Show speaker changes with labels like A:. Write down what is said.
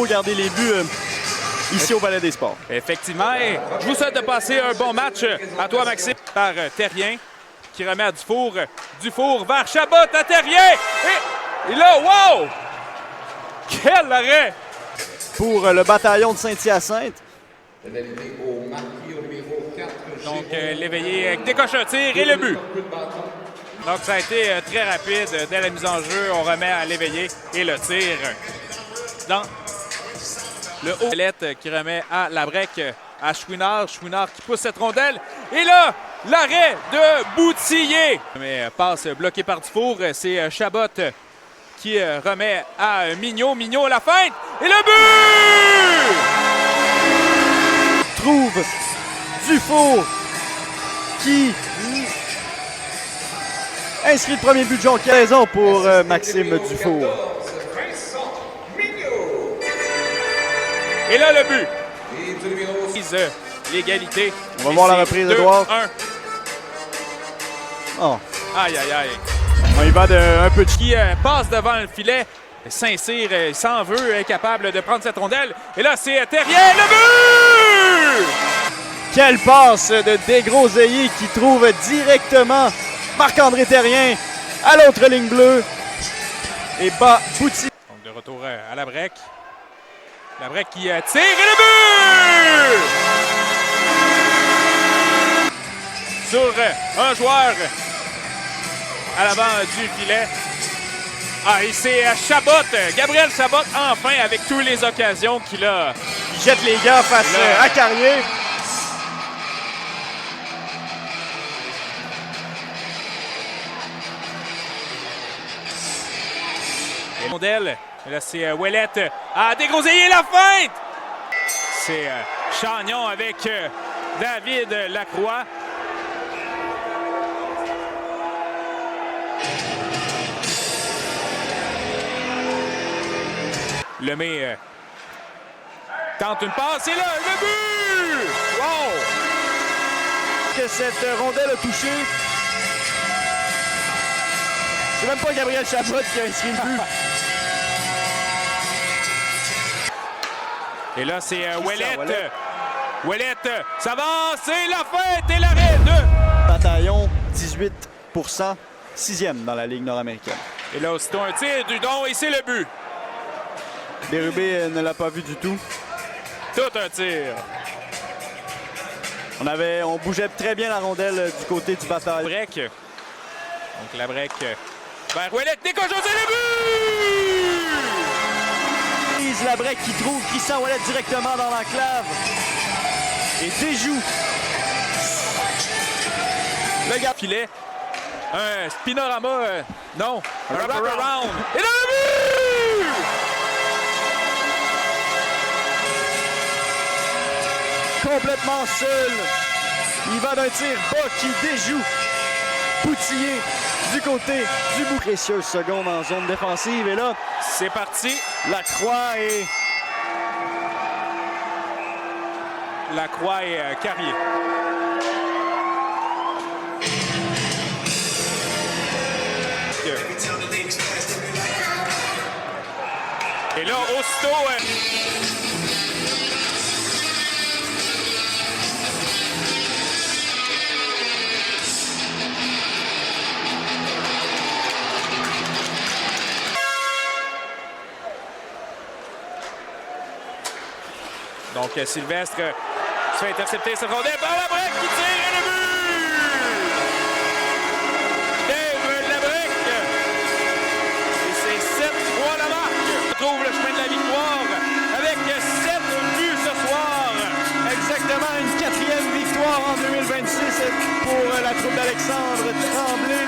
A: beau garder les buts ici au Palais des Sports.
B: Effectivement, et je vous souhaite de passer un bon match à toi, Maxime, par Terrien, qui remet à Dufour. Dufour vers Chabot à Terrien. Et là, wow! Quel arrêt!
A: Pour le bataillon de Saint-Hyacinthe.
B: Donc, l'éveillé décoche un tir et le but. Donc, ça a été très rapide. Dès la mise en jeu, on remet à l'éveillé et le tir dans le haut. Ouellette qui remet à la break à Chouinard. Chouinard qui pousse cette rondelle. Et là, l'arrêt de Boutillier. Mais passe bloquée par Dufour. C'est Chabot qui remet à Mignot. Mignot, la feinte. Et le but!
A: Trouve Dufour qui inscrit le premier but de Jonquière. Raison pour Maxime Dufour.
B: Et là, le but. L'égalité.
A: On va voir la reprise, Edouard. Oh.
B: Aïe, aïe, aïe.
A: On y va un peu de
B: qui passe devant le filet. Saint-Cyr, il s'en veut, est capable de prendre cette rondelle. Et là, c'est Terrien, le but!
A: Quelle passe de Desgroseilliers qui trouve directement Marc-André Terrien à l'autre ligne bleue. Et bat Boutillier.
B: Donc, de retour à la break. La break qui tire et le but! Sur un joueur à l'avant du filet. Ah, et c'est Chabot, Gabriel Chabot, enfin, avec toutes les occasions qu'il a.
A: Il jette les gars face à Carrier.
B: Et Mondel, là c'est Ouellette à Desgroseilliers, la feinte! C'est Chagnon avec David Lacroix. Lemay tente une passe et là, le but! Wow!
A: Que cette rondelle a touché. C'est même pas Gabriel Chabot qui a inscrit le but.
B: Et là, c'est Ouellette. Ouellette s'avance et la fête et l'arrêt de...
A: Bataillon, 18%, 6e dans la Ligue nord-américaine.
B: Et là, aussitôt un tir du don et c'est le but.
A: Bérubé ne l'a pas vu du tout.
B: Tout un tir.
A: On bougeait très bien la rondelle du côté du bataillon.
B: Break. Donc la break vers Ouellette, décoche, c'est le but!
A: La break qui trouve Christian Ouellette directement dans l'enclave. Et déjoue.
B: Le gars filet. Un spinorama. Non. Un wrap-around. Et là, le but!
A: Complètement seul. Il va d'un tir bas qui déjoue Boutillier du côté du bout. Précieuse seconde en zone défensive. Et là,
B: c'est parti.
A: Lacroix
B: et Carrier. Et là, aussitôt... Donc, Sylvestre se fait intercepter cette rondelle par la break qui tire et le but! Dave Labrec. Et c'est 7-3 la marque. On trouve le chemin de la victoire avec 7 buts ce soir.
A: Exactement, une 4e victoire en 2026 pour la troupe d'Alexandre Tremblay.